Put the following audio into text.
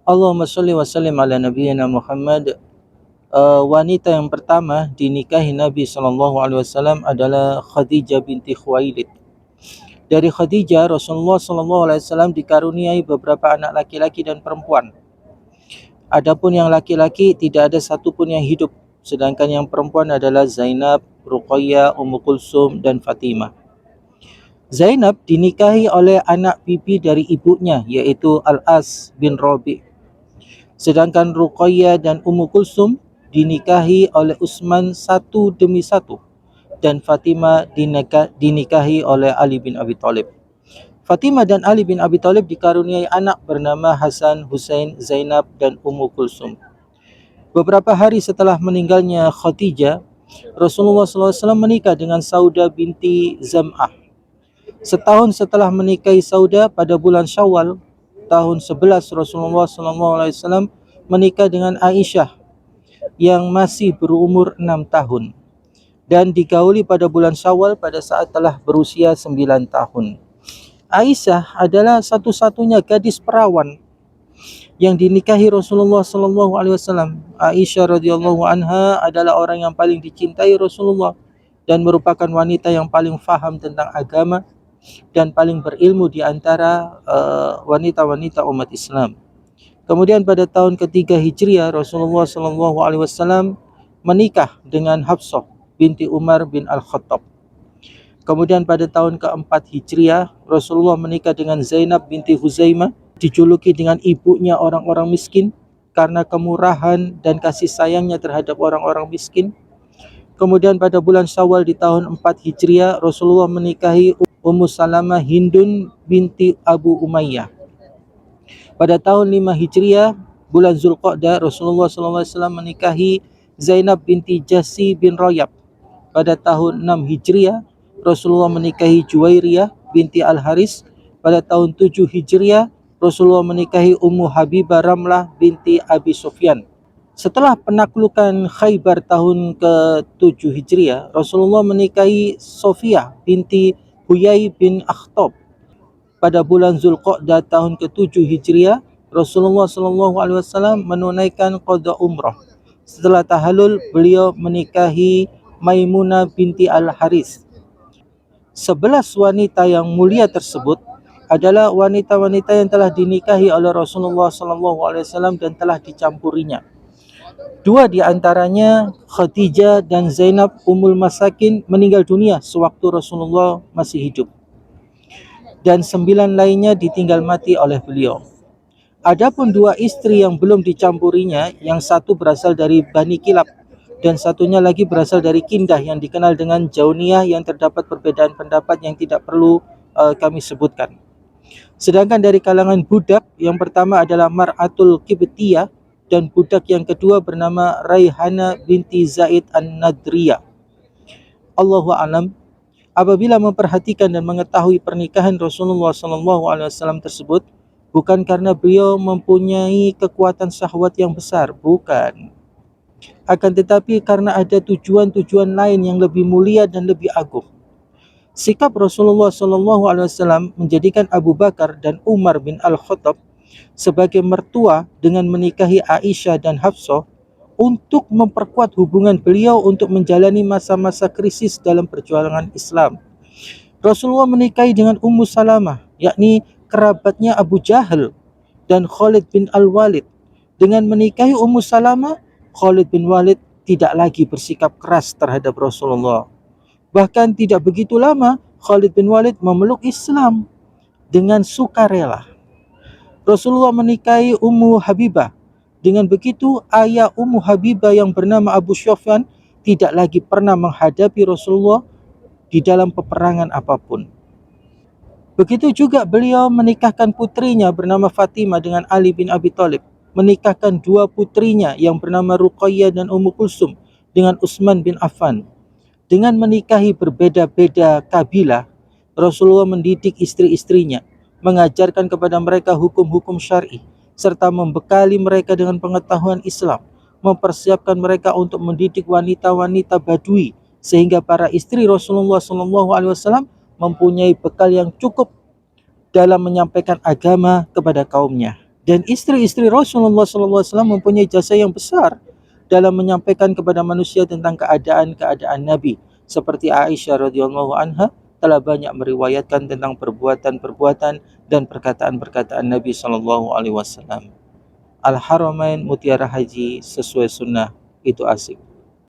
Allahumma sholli wa sallim ala nabiyyina Muhammad. Wanita yang pertama dinikahi Nabi SAW adalah Khadijah binti Khuwailid. Dari Khadijah, Rasulullah SAW dikaruniai beberapa anak laki-laki dan perempuan. Adapun yang laki-laki tidak ada satupun yang hidup, sedangkan yang perempuan adalah Zainab, Ruqayyah, Ummu Kulsum, dan Fatimah. Zainab dinikahi oleh anak pipi dari ibunya, yaitu Al-As bin Rabi'. Sedangkan Ruqayyah dan Ummu Kulsum dinikahi oleh Utsman satu demi satu, dan Fatimah dinikahi oleh Ali bin Abi Thalib. Fatimah dan Ali bin Abi Thalib dikaruniai anak bernama Hasan, Husain, Zainab, dan Ummu Kulsum. Beberapa hari setelah meninggalnya Khadijah, Rasulullah SAW menikah dengan Saudah binti Zam'ah. Setahun setelah menikahi Saudah, pada bulan Syawal tahun 11, Rasulullah SAW menikah dengan Aisyah yang masih berumur 6 tahun dan digauli pada bulan Syawal pada saat telah berusia 9 tahun. Aisyah adalah satu-satunya gadis perawan yang dinikahi Rasulullah SAW. Aisyah radhiyallahu anha adalah orang yang paling dicintai Rasulullah dan merupakan wanita yang paling faham tentang agama dan paling berilmu di antara wanita-wanita umat Islam. Kemudian pada tahun ketiga Hijriah, Rasulullah SAW menikah dengan Hafsah binti Umar bin Al-Khattab. Kemudian pada tahun keempat Hijriah, Rasulullah menikah dengan Zainab binti Huzaimah, dijuluki dengan ibunya orang-orang miskin karena kemurahan dan kasih sayangnya terhadap orang-orang miskin. Kemudian pada bulan Syawal di tahun 4 Hijriah, Rasulullah menikahi Ummu Salamah Hindun binti Abu Umayyah. Pada tahun 5 Hijriah, bulan Zulqa'dah, Rasulullah SAW menikahi Zainab binti Jasi bin Rayab. Pada tahun 6 Hijriah, Rasulullah menikahi Juwairiyah binti Al-Haris. Pada tahun 7 Hijriah, Rasulullah menikahi Ummu Habibah Ramlah binti Abi Sufyan. Setelah penaklukan Khaybar tahun ke-7 Hijriah, Rasulullah menikahi Sofiyah binti Huyai bin Akhtab. Pada bulan Zulqa'dah tahun ke-7 Hijriah, Rasulullah SAW menunaikan qada umrah. Setelah tahallul, beliau menikahi Maimunah binti Al-Haris. 11 wanita yang mulia tersebut adalah wanita-wanita yang telah dinikahi oleh Rasulullah SAW dan telah dicampurinya. Dua di antaranya, Khadijah dan Zainab Ummul Masakin, meninggal dunia sewaktu Rasulullah masih hidup, dan 9 lainnya ditinggal mati oleh beliau. Adapun 2 istri yang belum dicampurinya, yang satu berasal dari Bani Kilab dan satunya lagi berasal dari Kindah yang dikenal dengan Jauniyah, yang terdapat perbedaan pendapat yang tidak perlu kami sebutkan. Sedangkan dari kalangan budak, yang pertama adalah Mar'atul Qibtiyah dan budak yang kedua bernama Raihana binti Zaid An-Nadriyah. Allahu a'lam. Apabila memperhatikan dan mengetahui pernikahan Rasulullah SAW tersebut, bukan karena beliau mempunyai kekuatan syahwat yang besar, bukan. Akan tetapi karena ada tujuan-tujuan lain yang lebih mulia dan lebih agung. Sikap Rasulullah SAW menjadikan Abu Bakar dan Umar bin Al-Khattab sebagai mertua dengan menikahi Aisyah dan Hafsah untuk memperkuat hubungan beliau untuk menjalani masa-masa krisis dalam perjuangan Islam. Rasulullah menikahi dengan Ummu Salamah, yakni kerabatnya Abu Jahal dan Khalid bin Al-Walid. Dengan menikahi Ummu Salamah, Khalid bin Walid tidak lagi bersikap keras terhadap Rasulullah. Bahkan tidak begitu lama, Khalid bin Walid memeluk Islam dengan sukarela. Rasulullah menikahi Ummu Habibah. Dengan begitu, ayah Ummu Habibah yang bernama Abu Sufyan tidak lagi pernah menghadapi Rasulullah di dalam peperangan apapun. Begitu juga beliau menikahkan putrinya bernama Fatimah dengan Ali bin Abi Thalib, menikahkan 2 putrinya yang bernama Ruqayyah dan Ummu Kulsum dengan Utsman bin Affan. Dengan menikahi berbeda-beda kabilah, Rasulullah mendidik istri-istrinya, mengajarkan kepada mereka hukum-hukum syar'i, serta membekali mereka dengan pengetahuan Islam, mempersiapkan mereka untuk mendidik wanita-wanita Badui, sehingga para istri Rasulullah SAW mempunyai bekal yang cukup dalam menyampaikan agama kepada kaumnya. Dan istri-istri Rasulullah SAW mempunyai jasa yang besar dalam menyampaikan kepada manusia tentang keadaan-keadaan Nabi. Seperti Aisyah radhiyallahu anha telah banyak meriwayatkan tentang perbuatan-perbuatan dan perkataan-perkataan Nabi SAW. Al-Haramain Mutiara Haji sesuai sunnah itu asik.